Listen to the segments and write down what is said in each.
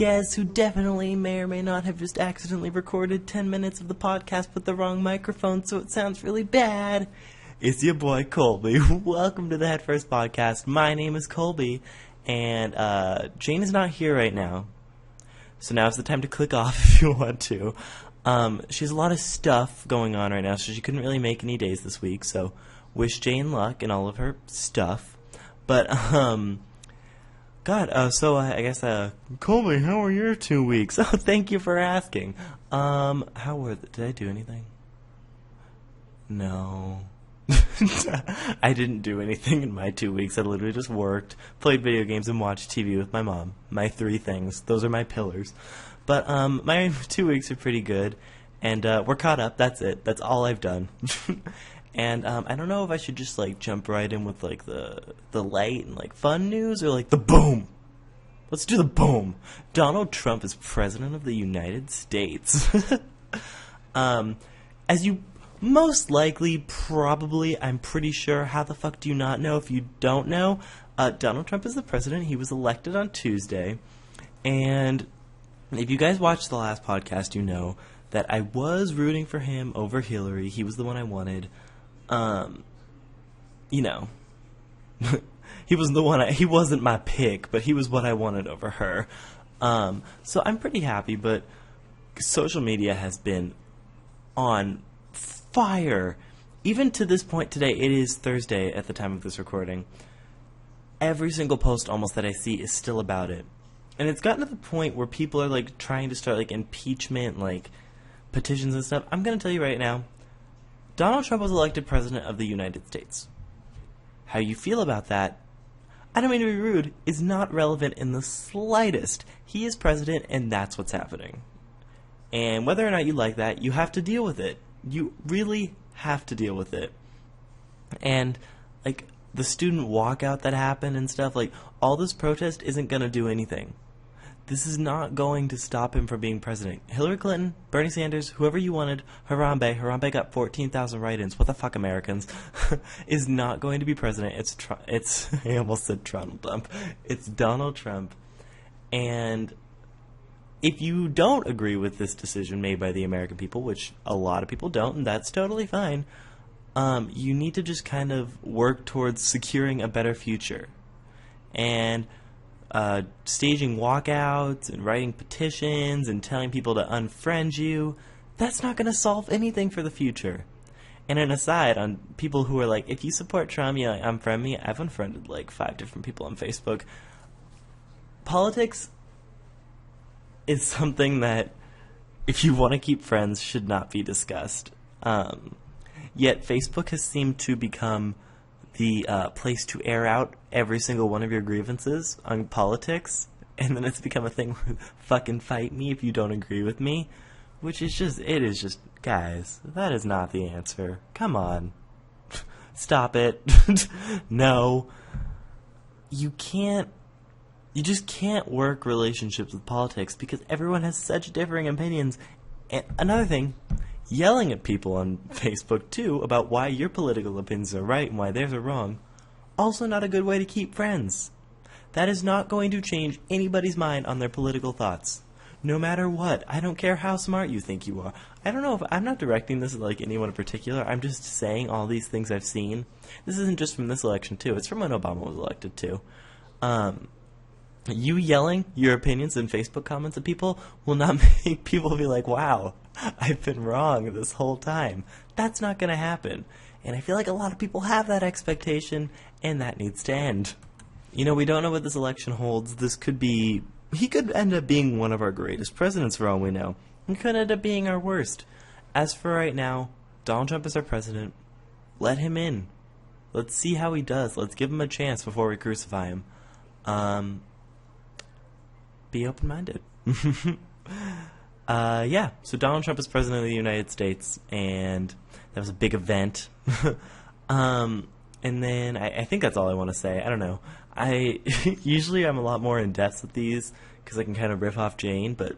guess who definitely may or may not have just accidentally recorded 10 minutes of the podcast with the wrong microphone so it sounds really bad? It's your boy Colby. Welcome to the Headfirst podcast. My name is Colby, and Jane is not here right now. So now's the time to click off if you want to. She has a lot of stuff going on right now, so she couldn't really make any days this week, so wish Jane luck in all of her stuff. But, I guess, Colby, how were your 2 weeks? Oh, thank you for asking. How were did I do anything? No. I didn't do anything in my 2 weeks. I literally just worked, played video games, and watched TV with my mom. My 3 things. Those are my pillars. But, my 2 weeks are pretty good, and, we're caught up. That's it. That's all I've done. And I don't know if I should just like jump right in with like the light and like fun news or like the boom. Let's do the boom. Donald Trump is president of the United States. As you most likely, probably, I'm pretty sure. How the fuck do you not know if you don't know? Donald Trump is the president. He was elected on Tuesday. And if you guys watched the last podcast, you know that I was rooting for him over Hillary. He was the one I wanted. You know, he was the one, he wasn't my pick, but he was what I wanted over her. So I'm pretty happy, but social media has been on fire. Even to this point today, it is Thursday at the time of this recording. Every single post almost that I see is still about it. And it's gotten to the point where people are like trying to start like impeachment, like petitions and stuff. I'm going to tell you right now, Donald Trump was elected president of the United States. How you feel about that, I don't mean to be rude, is not relevant in the slightest. He is president, and that's what's happening. And whether or not you like that, you have to deal with it. You really have to deal with it. And, like, the student walkout that happened and stuff, like, all this protest isn't going to do anything. This is not going to stop him from being president. Hillary Clinton, Bernie Sanders, whoever you wanted, Harambe got 14,000 write-ins. What the fuck, Americans? Is not going to be president. It's I almost said Donald Trump. It's Donald Trump. And if you don't agree with this decision made by the American people, which a lot of people don't, and that's totally fine, you need to just kind of work towards securing a better future. And staging walkouts and writing petitions and telling people to unfriend you, that's not going to solve anything for the future. And an aside on people who are like, if you support Trump, you like, unfriend me. I've unfriended like 5 different people on Facebook. Politics is something that, if you want to keep friends, should not be discussed. Yet Facebook has seemed to become the place to air out every single one of your grievances on politics, and then it's become a thing where fucking fight me if you don't agree with me, which is just, guys, that is not the answer. Come on. Stop it. No. You just can't work relationships with politics because everyone has such differing opinions. And another thing, yelling at people on Facebook, too, about why your political opinions are right and why theirs are wrong, also not a good way to keep friends. That is not going to change anybody's mind on their political thoughts. No matter what. I don't care how smart you think you are. I don't know if I'm not directing this at like anyone in particular. I'm just saying all these things I've seen. This isn't just from this election, too. It's from when Obama was elected, too. You yelling your opinions in Facebook comments at people will not make people be like, wow, I've been wrong this whole time. That's not going to happen. And I feel like a lot of people have that expectation, and that needs to end. You know, we don't know what this election holds. He could end up being one of our greatest presidents for all we know. He could end up being our worst. As for right now, Donald Trump is our president. Let him in. Let's see how he does. Let's give him a chance before we crucify him. Be open-minded. So Donald Trump is president of the United States, and that was a big event. And then I think that's all I want to say. I don't know. Usually I'm a lot more in-depth with these because I can kind of riff off Jane, but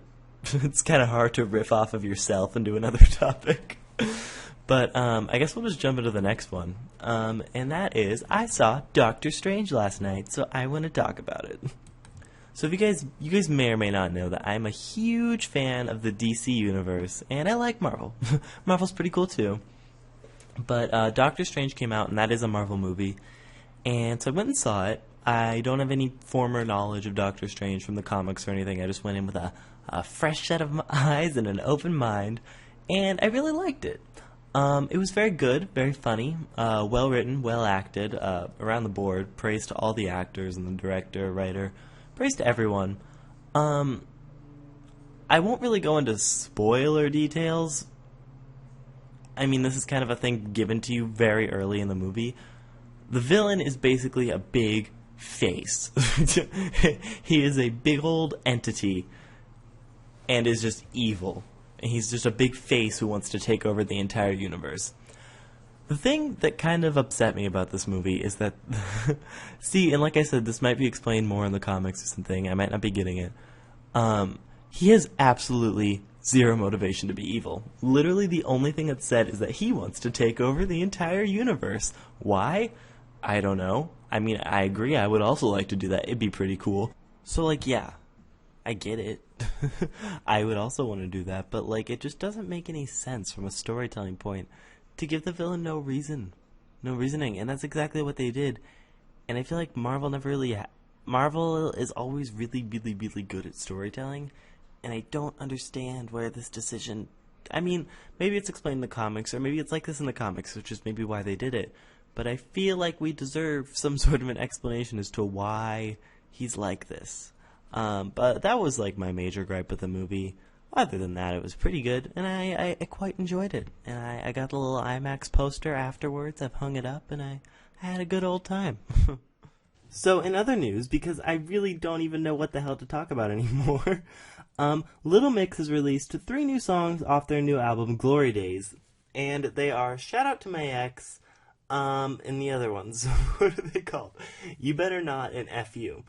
it's kind of hard to riff off of yourself and do another topic. But I guess we'll just jump into the next one. And that is, I saw Doctor Strange last night, so I want to talk about it. So if you guys may or may not know that I'm a huge fan of the DC universe, and I like Marvel. Marvel's pretty cool too. But Doctor Strange came out, and that is a Marvel movie, and so I went and saw it. I don't have any former knowledge of Doctor Strange from the comics or anything. I just went in with a fresh set of eyes and an open mind, and I really liked it. It was very good, very funny, well written, well acted, around the board. Praise to all the actors and the director, writer. Praise to everyone. I won't really go into spoiler details. I mean, this is kind of a thing given to you very early in the movie. The villain is basically a big face. He is a big old entity and is just evil. And he's just a big face who wants to take over the entire universe. The thing that kind of upset me about this movie is that, see, and like I said, this might be explained more in the comics or something. I might not be getting it. He has absolutely zero motivation to be evil. Literally the only thing that's said is that he wants to take over the entire universe. Why? I don't know. I mean, I agree. I would also like to do that. It'd be pretty cool. So, like, yeah, I get it. I would also want to do that, but, like, it just doesn't make any sense from a storytelling point to give the villain no reason, no reasoning, and that's exactly what they did. And I feel like Marvel never really Marvel is always really, really, really good at storytelling, and I don't understand where this decision... I mean, maybe it's explained in the comics, or maybe it's like this in the comics, which is maybe why they did it. But I feel like we deserve some sort of an explanation as to why he's like this. But that was like my major gripe with the movie. Other than that, it was pretty good, and I quite enjoyed it. And I got the little IMAX poster afterwards. I've hung it up, and I had a good old time. So, in other news, because I really don't even know what the hell to talk about anymore, Little Mix has released 3 new songs off their new album, Glory Days. And they are Shout Out to My Ex, and the other ones. What are they called? You Better Not and F.U.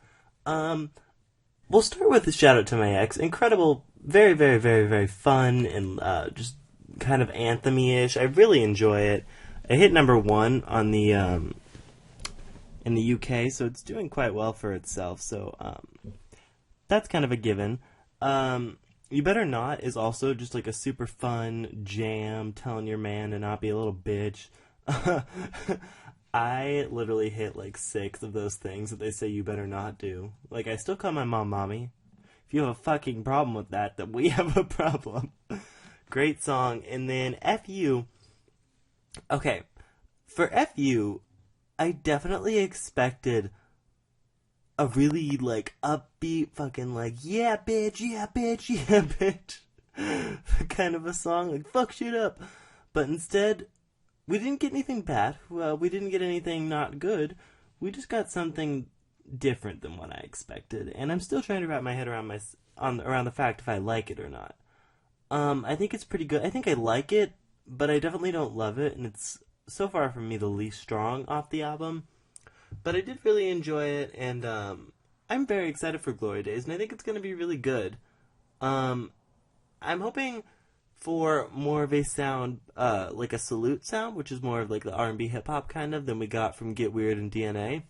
We'll start with the Shout Out to My Ex. Incredible, very, very, very, very fun, and just kind of anthem-y-ish. I really enjoy it. It hit number 1 on the in the UK, so it's doing quite well for itself. So that's kind of a given. You Better Not is also just like a super fun jam, telling your man to not be a little bitch. I literally hit like 6 of those things that they say you better not do. Like, I still call my mom mommy. If you have a fucking problem with that, then we have a problem. Great song. And then F.U. Okay, for F.U., I definitely expected a really, like, upbeat fucking, like, yeah, bitch, yeah, bitch, yeah, bitch, kind of a song, like, fuck shit up. But instead, we didn't get anything bad. We didn't get anything not good. We just got something different than what I expected. And I'm still trying to wrap my head around around the fact if I like it or not. I think it's pretty good. I think I like it, but I definitely don't love it, and it's so far from me the least strong off the album. But I did really enjoy it, and I'm very excited for Glory Days, and I think it's going to be really good. I'm hoping for more of a sound, like a Salute sound, which is more of like the R&B hip-hop kind of than we got from Get Weird and DNA.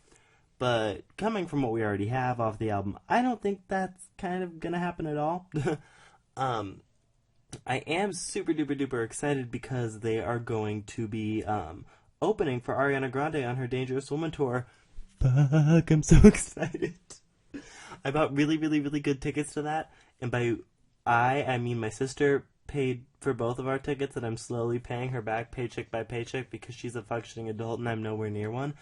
But coming from what we already have off the album, I don't think that's kind of going to happen at all. I am super duper duper excited because they are going to be opening for Ariana Grande on her Dangerous Woman tour. Fuck, I'm so excited. I bought really, really, really good tickets to that. And by I mean my sister paid for both of our tickets, and I'm slowly paying her back paycheck by paycheck because she's a functioning adult and I'm nowhere near one.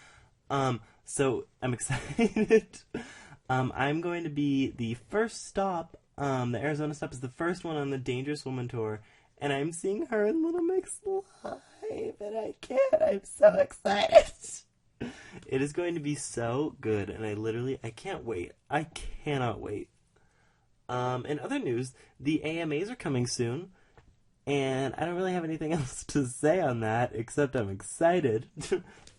So I'm excited. I'm going to be the first stop. The Arizona stop is the first one on the Dangerous Woman tour, and I'm seeing her in Little Mix live, and I can't. I'm so excited. It is going to be so good, and I can't wait. I cannot wait. In other news, the AMAs are coming soon, and I don't really have anything else to say on that, except I'm excited.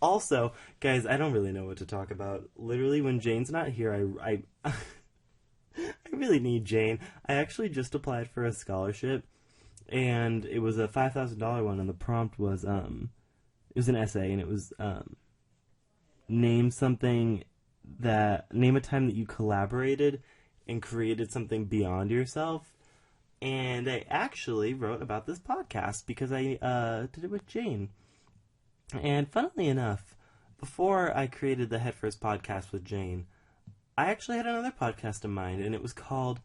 Also, guys, I don't really know what to talk about. Literally, when Jane's not here, I really need Jane. I actually just applied for a scholarship, and it was a $5,000 one, and the prompt was, it was an essay, and it was, name a time that you collaborated and created something beyond yourself. And I actually wrote about this podcast because I did it with Jane. And funnily enough, before I created the Headfirst podcast with Jane, I actually had another podcast in mind, and it was called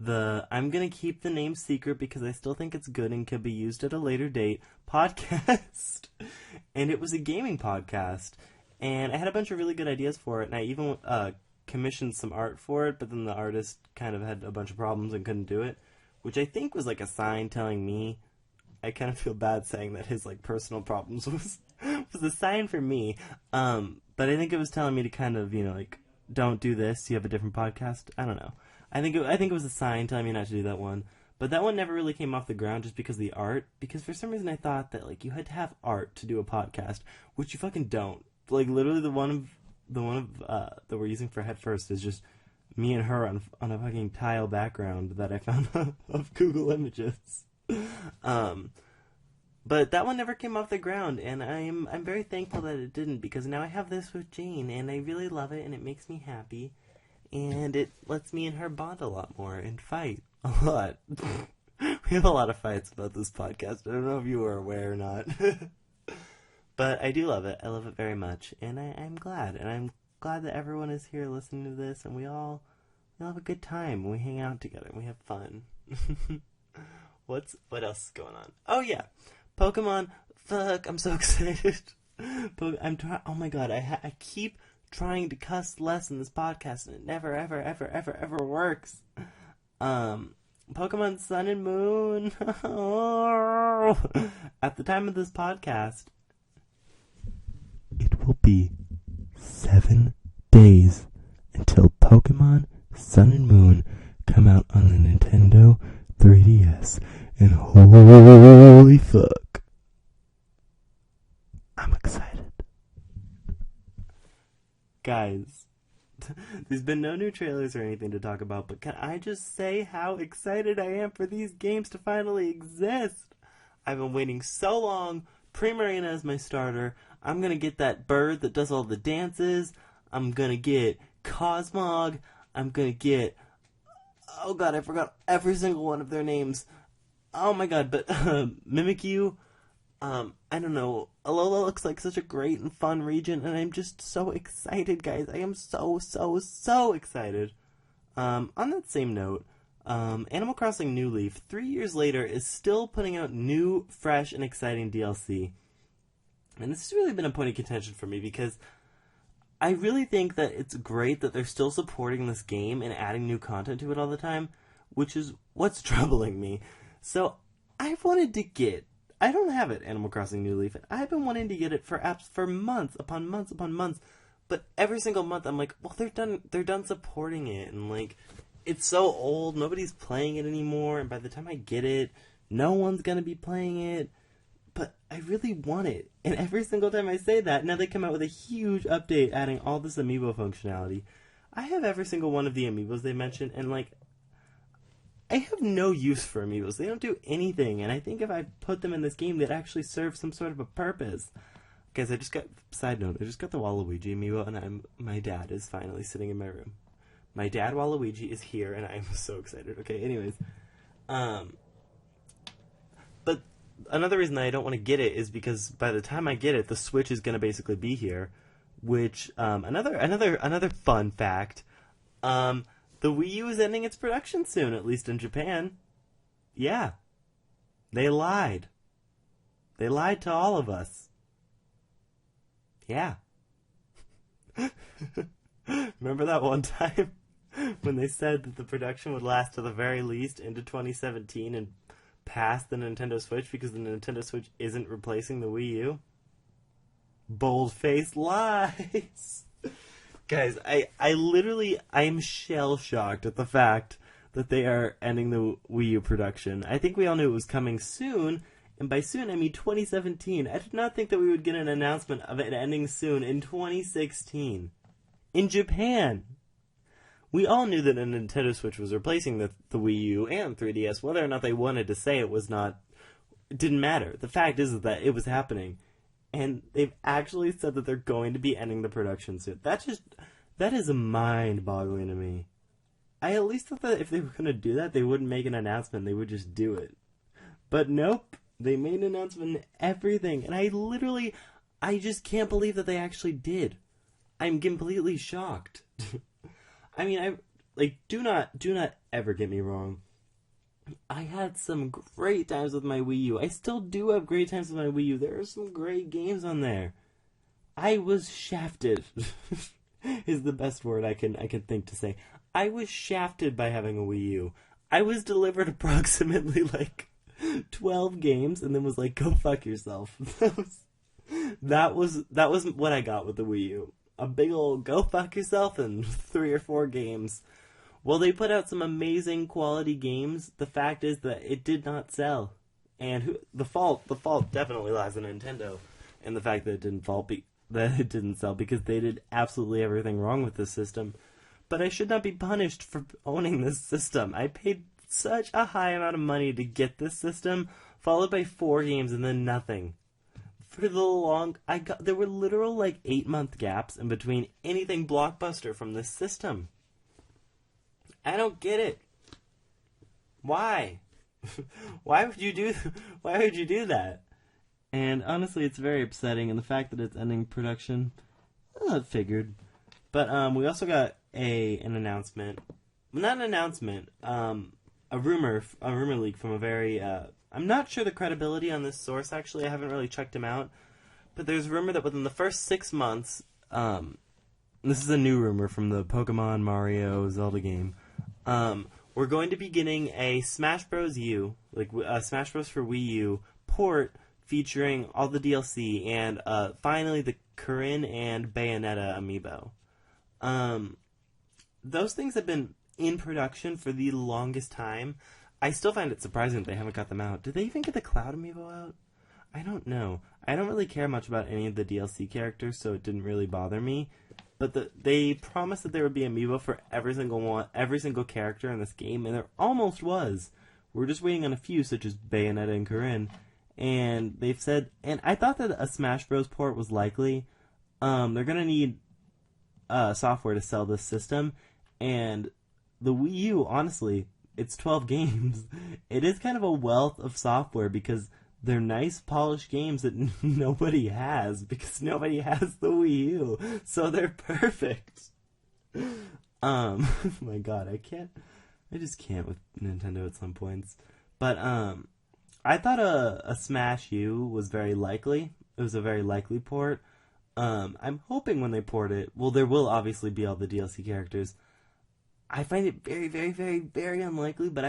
I'm going to keep the name secret because I still think it's good and could be used at a later date podcast. And it was a gaming podcast. And I had a bunch of really good ideas for it, and I even commissioned some art for it, but then the artist kind of had a bunch of problems and couldn't do it, which I think was like a sign telling me. I kind of feel bad saying that his like personal problems was a sign for me. But I think it was telling me to kind of, like, don't do this. You have a different podcast. I don't know. I think it was a sign telling me not to do that one. But that one never really came off the ground just because of the art. Because for some reason I thought that like you had to have art to do a podcast, which you fucking don't. Like literally the one that we're using for Headfirst is just me and her on a fucking tile background that I found of Google Images. But that one never came off the ground, and I'm very thankful that it didn't, because now I have this with Jane, and I really love it, and it makes me happy, and it lets me and her bond a lot more and fight a lot. We have a lot of fights about this podcast. I don't know if you are aware or not. But I do love it. I love it very much, and I'm glad. And I'm glad that everyone is here listening to this, and we all have a good time, and we hang out together, and we have fun. What else is going on? Oh, yeah. Pokemon. Fuck, I'm so excited. Oh, my God. I keep trying to cuss less in this podcast, and it never, ever, ever, ever, ever works. Pokemon Sun and Moon. At the time of this podcast, it will be 7 days until Pokemon Sun and Moon come out on the Nintendo 3DS. And holy fuck, I'm excited. Guys, there's been no new trailers or anything to talk about, but can I just say how excited I am for these games to finally exist? I've been waiting so long. Primarina is my starter. I'm gonna get that bird that does all the dances. I'm gonna get Cosmog. I'm gonna get... Oh god, I forgot every single one of their names. Oh my god, but Mimikyu, I don't know. Alola looks like such a great and fun region, and I'm just so excited, guys. I am so, so, so excited. On that same note, Animal Crossing New Leaf, 3 years later, is still putting out new, fresh, and exciting DLC. And this has really been a point of contention for me, because I really think that it's great that they're still supporting this game and adding new content to it all the time, which is what's troubling me. So, I've wanted to get... I don't have it, Animal Crossing New Leaf, and I've been wanting to get it for apps for months upon months upon months. But every single month, I'm like, well, they're done supporting it, and like, it's so old, nobody's playing it anymore, and by the time I get it, no one's gonna be playing it. But I really want it, and every single time I say that, now they come out with a huge update adding all this amiibo functionality. I have every single one of the amiibos they mentioned, and like, I have no use for amiibos. They don't do anything, and I think if I put them in this game, they'd actually serve some sort of a purpose. Guys, side note, I just got the Waluigi amiibo, and my dad is finally sitting in my room. My dad Waluigi is here, and I'm so excited. Okay, anyways. But another reason that I don't want to get it is because by the time I get it, the Switch is going to basically be here. Which, another fun fact, the Wii U is ending its production soon, at least in Japan. Yeah. They lied. They lied to all of us. Yeah. Remember that one time when they said that the production would last to the very least into 2017 and past the Nintendo Switch because the Nintendo Switch isn't replacing the Wii U? Bold-faced lies. Guys, I am shell-shocked at the fact that they are ending the Wii U production. I think we all knew it was coming soon, and by soon I mean 2017. I did not think that we would get an announcement of it ending soon in 2016. In Japan. We all knew that a Nintendo Switch was replacing the Wii U and 3DS. Whether or not they wanted to say it didn't matter. The fact is that it was happening. And they've actually said that they're going to be ending the production soon. That is mind-boggling to me. I at least thought that if they were going to do that, they wouldn't make an announcement. They would just do it. But nope. They made an announcement and everything. And I just can't believe that they actually did. I'm completely shocked. I mean, do not ever get me wrong. I had some great times with my Wii U. I still do have great times with my Wii U. There are some great games on there. I was shafted. Is the best word I can think to say. I was shafted by having a Wii U. I was delivered approximately 12 games and then was like, go fuck yourself. That was what I got with the Wii U. A big old go fuck yourself and 3 or 4 games. Well, they put out some amazing quality games. The fact is that it did not sell. And the fault definitely lies on Nintendo and the fact that it didn't sell because they did absolutely everything wrong with this system. But I should not be punished for owning this system. I paid such a high amount of money to get this system, followed by 4 games and then nothing. There were literal 8-month gaps in between anything blockbuster from this system. I don't get it. Why? Why would you do that? And honestly, it's very upsetting, and the fact that it's ending production, it figured. But we also got an announcement. Not an announcement. A rumor leak from a very. I'm not sure the credibility on this source. Actually, I haven't really checked him out. But there's a rumor that within the first 6 months, this is a new rumor from the Pokemon, Mario, Zelda game. We're going to be getting a Smash Bros. U, Smash Bros. For Wii U port featuring all the DLC and finally the Corinne and Bayonetta amiibo. Those things have been in production for the longest time. I still find it surprising that they haven't got them out. Did they even get the Cloud amiibo out? I don't know. I don't really care much about any of the DLC characters, so it didn't really bother me. But they promised that there would be amiibo for every single character in this game, and there almost was. We're just waiting on a few, such as Bayonetta and Corinne. And they've said, and I thought that a Smash Bros. Port was likely. They're gonna need software to sell this system, and the Wii U, honestly, it's 12 games. It is kind of a wealth of software because they're nice, polished games that nobody has because nobody has the Wii U, so they're perfect. My God, I just can't with Nintendo at some points. But I thought a Smash U was very likely. It was a very likely port. I'm hoping when they port it, well, there will obviously be all the DLC characters. I find it very, very, very, very unlikely, but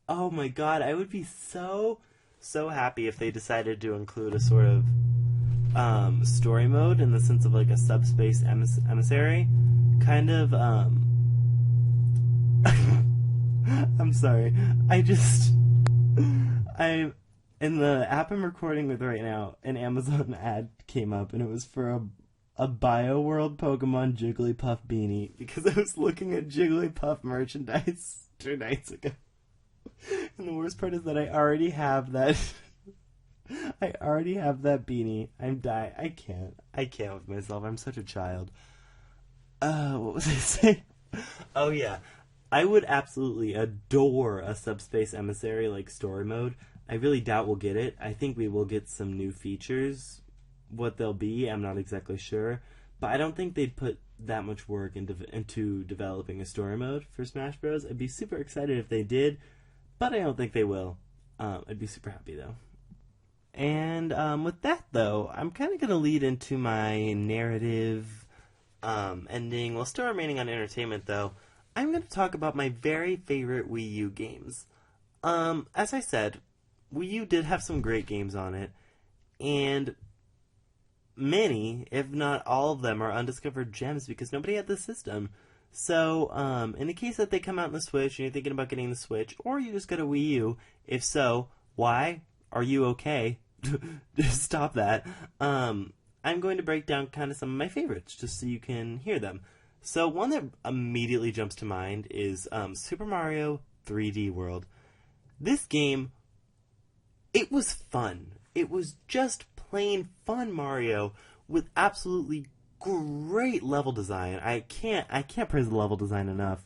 oh my God, I would be so happy if they decided to include a sort of story mode in the sense of a subspace emissary. Kind of, I'm sorry. In the app I'm recording with right now, an Amazon ad came up, and it was for a BioWorld Pokemon Jigglypuff beanie, because I was looking at Jigglypuff merchandise 2 nights ago. And the worst part is that I already have that. I already have that beanie. I'm dying. I can't with myself. I'm such a child. What was I saying? Oh yeah. I would absolutely adore a subspace emissary story mode. I really doubt we'll get it. I think we will get some new features. What they'll be, I'm not exactly sure. But I don't think they'd put that much work into developing a story mode for Smash Bros. I'd be super excited if they did, but I don't think they will. I'd be super happy though. And with that though, I'm kind of going to lead into my narrative ending. While still remaining on entertainment though, I'm going to talk about my very favorite Wii U games. As I said, Wii U did have some great games on it, and many, if not all of them, are undiscovered gems because nobody had the system. So, in the case that they come out on the Switch and you're thinking about getting the Switch, or you just got a Wii U, if so, why? Are you okay? Just stop that. I'm going to break down kind of some of my favorites just so you can hear them. So, one that immediately jumps to mind is Super Mario 3D World. This game, it was fun. It was just plain fun Mario with absolutely great level design. I can't praise the level design enough.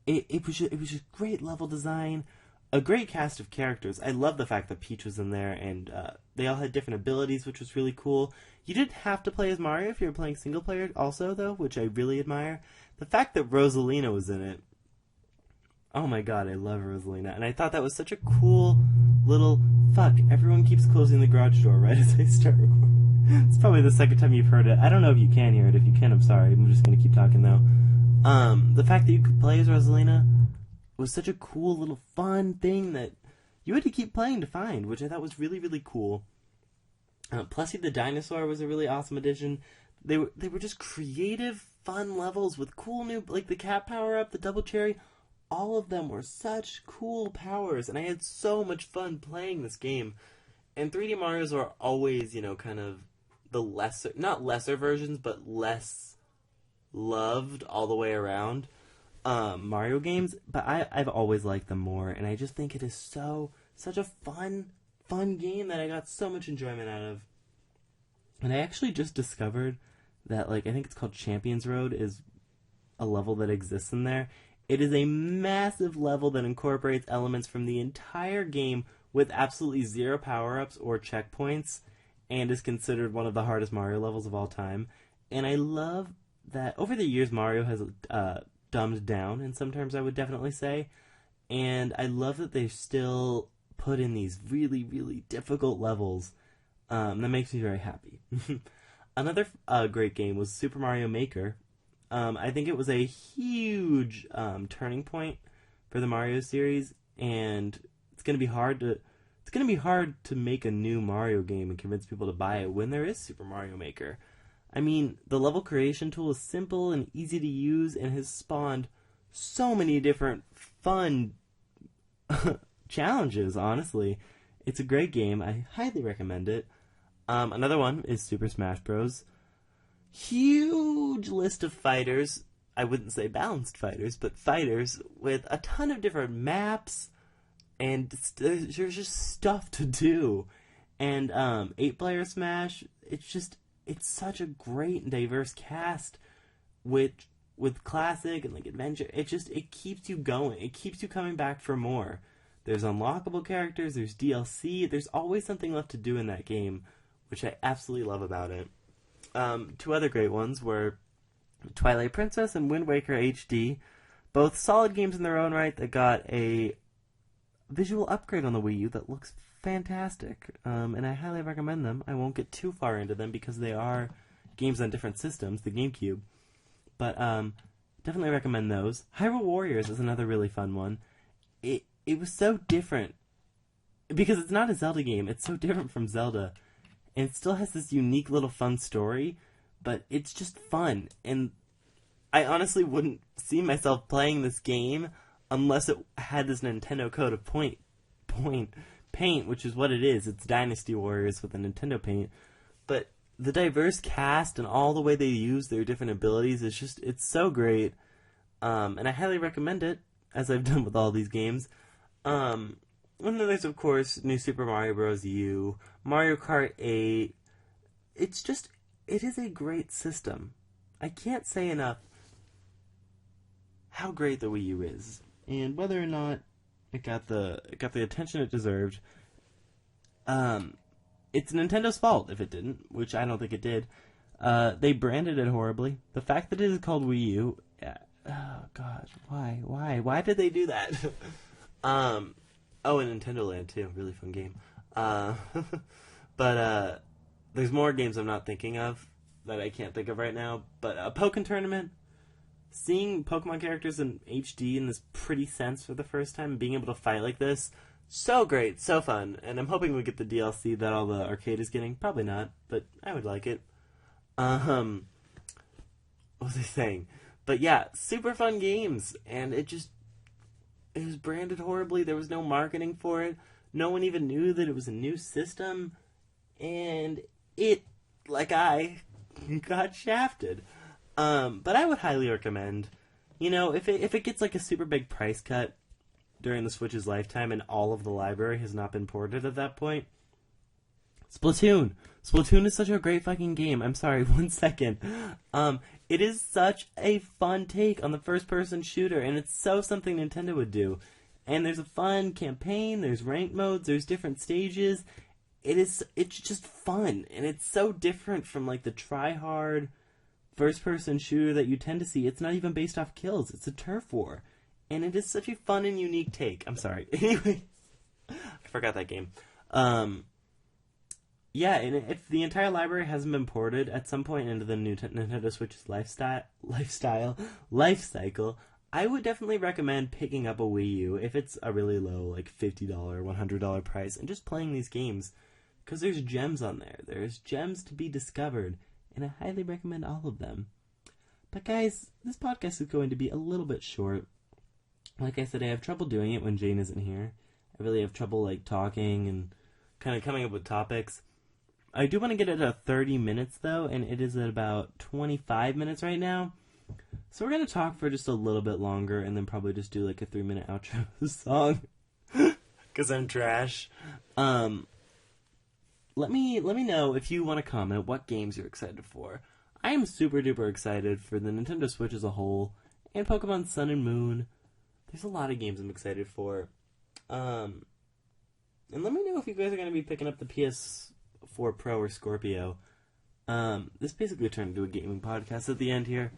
It was just great level design, a great cast of characters. I love the fact that Peach was in there, and they all had different abilities, which was really cool. You didn't have to play as Mario if you were playing single player also, though, which I really admire. The fact that Rosalina was in it, oh my god, I love Rosalina. And I thought that was such a cool little... Fuck, everyone keeps closing the garage door right as I start recording. It's probably the second time you've heard it. I don't know if you can hear it. If you can, I'm sorry. I'm just going to keep talking, though. The fact that you could play as Rosalina was such a cool little fun thing that you had to keep playing to find, which I thought was really, really cool. Plessy the Dinosaur was a really awesome addition. They were just creative, fun levels with cool new... Like the cat power-up, the double cherry... All of them were such cool powers, and I had so much fun playing this game. And 3D Marios are always, kind of the lesser, not lesser versions, but less loved all the way around Mario games. But I've always liked them more, and I just think it is such a fun game that I got so much enjoyment out of. And I actually just discovered that, I think it's called Champions Road is a level that exists in there. It is a massive level that incorporates elements from the entire game with absolutely zero power-ups or checkpoints, and is considered one of the hardest Mario levels of all time. And I love that over the years Mario has dumbed down in some terms, I would definitely say. And I love that they still put in these really, really difficult levels. That makes me very happy. Another great game was Super Mario Maker. I think it was a huge turning point for the Mario series, and it's going to be hard to make a new Mario game and convince people to buy it when there is Super Mario Maker. I mean, the level creation tool is simple and easy to use and has spawned so many different fun challenges, honestly. It's a great game. I highly recommend it. Another one is Super Smash Bros. Huge list of fighters. I wouldn't say balanced fighters, but fighters with a ton of different maps, and there's just stuff to do. And 8-player Smash, it's such a great and diverse cast with classic and adventure. It keeps you going. It keeps you coming back for more. There's unlockable characters, there's DLC, there's always something left to do in that game, which I absolutely love about it. Two other great ones were Twilight Princess and Wind Waker HD, both solid games in their own right that got a visual upgrade on the Wii U that looks fantastic, and I highly recommend them. I won't get too far into them because they are games on different systems, the GameCube, but definitely recommend those. Hyrule Warriors is another really fun one. It was so different, because it's not a Zelda game, it's so different from Zelda. And it still has this unique little fun story, but it's just fun. And I honestly wouldn't see myself playing this game unless it had this Nintendo code of paint, which is what it is. It's Dynasty Warriors with a Nintendo paint. But the diverse cast and all the way they use their different abilities it's so great. And I highly recommend it, as I've done with all these games. And then there's, of course, New Super Mario Bros. U, Mario Kart 8. It is a great system. I can't say enough how great the Wii U is, and whether or not it got the attention it deserved. It's Nintendo's fault if it didn't, which I don't think it did. They branded it horribly. The fact that it is called Wii U, oh god, why did they do that? Oh, and Nintendo Land, too. Really fun game. But there's more games I'm not thinking of that I can't think of right now. But Pokken Tournament, seeing Pokemon characters in HD in this pretty sense for the first time, and being able to fight like this, so great, so fun. And I'm hoping we get the DLC that all the arcade is getting. Probably not, but I would like it. What was I saying? But yeah, super fun games, and it was branded horribly. There was no marketing for it. No one even knew that it was a new system. And it, like I, got shafted. But I would highly recommend, if it gets a super big price cut during the Switch's lifetime and all of the library has not been ported at that point, Splatoon. Splatoon is such a great fucking game. I'm sorry, 1 second. It is such a fun take on the first-person shooter, and it's so something Nintendo would do. And there's a fun campaign, there's ranked modes, there's different stages. It's just fun, and it's so different from, like, the try-hard first-person shooter that you tend to see. It's not even based off kills, it's a turf war. And it is such a fun and unique take. I'm sorry. Anyway, I forgot that game. Yeah, and if the entire library hasn't been ported at some point into the new Nintendo Switch's life cycle, I would definitely recommend picking up a Wii U if it's a really low, like $50, $100 price, and just playing these games. Because there's gems on there. There's gems to be discovered, and I highly recommend all of them. But guys, this podcast is going to be a little bit short. Like I said, I have trouble doing it when Jane isn't here. I really have trouble, like, talking and kind of coming up with topics. I do want to get it at 30 minutes, though, and it is at about 25 minutes right now. So we're going to talk for just a little bit longer, and then probably just do, like, a 3-minute outro song. Because I'm trash. Let me know if you want to comment what games you're excited for. I am super duper excited for the Nintendo Switch as a whole, and Pokemon Sun and Moon. There's a lot of games I'm excited for. And let me know if you guys are going to be picking up the PS4 Pro or Scorpio. This basically turned into a gaming podcast at the end here.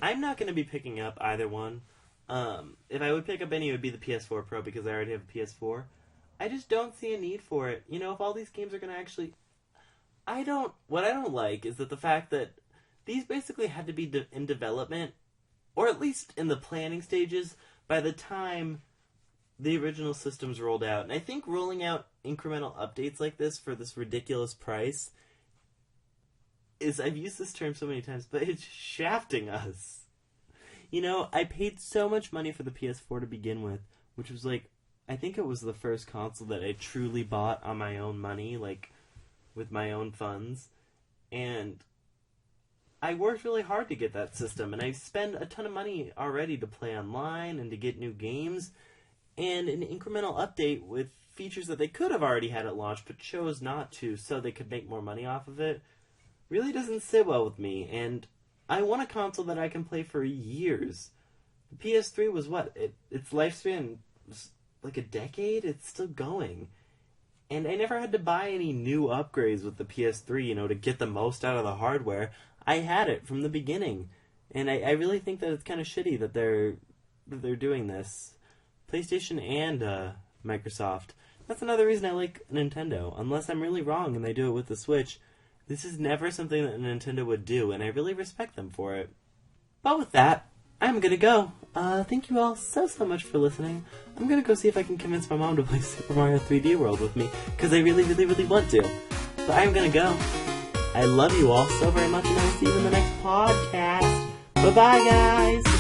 I'm not going to be picking up either one. If I would pick up any, it would be the PS4 Pro because I already have a PS4. I just don't see a need for it. You know, if all these games are going to actually... What I don't like is that the fact that these basically had to be in development, or at least in the planning stages, by the time the original systems rolled out. And I think rolling out incremental updates like this for this ridiculous price is, I've used this term so many times, but it's shafting us. You know, I paid so much money for the PS4 to begin with, which was like, I think it was the first console that I truly bought on my own money, like, with my own funds. And I worked really hard to get that system, and I spent a ton of money already to play online and to get new games, and an incremental update with features that they could have already had at launch but chose not to so they could make more money off of it really doesn't sit well with me, and I want a console that I can play for years. The PS3 was what? Its lifespan was like a decade? It's still going. And I never had to buy any new upgrades with the PS3, you know, to get the most out of the hardware. I had it from the beginning. And I really think that it's kind of shitty that they're doing this. PlayStation and Microsoft. That's another reason I like Nintendo. Unless I'm really wrong and they do it with the Switch, this is never something that Nintendo would do, and I really respect them for it. But with that, I'm gonna go. Thank you all so much for listening. I'm gonna go see if I can convince my mom to play Super Mario 3D World with me, because I really want to. But I'm gonna go. I love you all so very much, and I'll see you in the next podcast. Bye-bye, guys!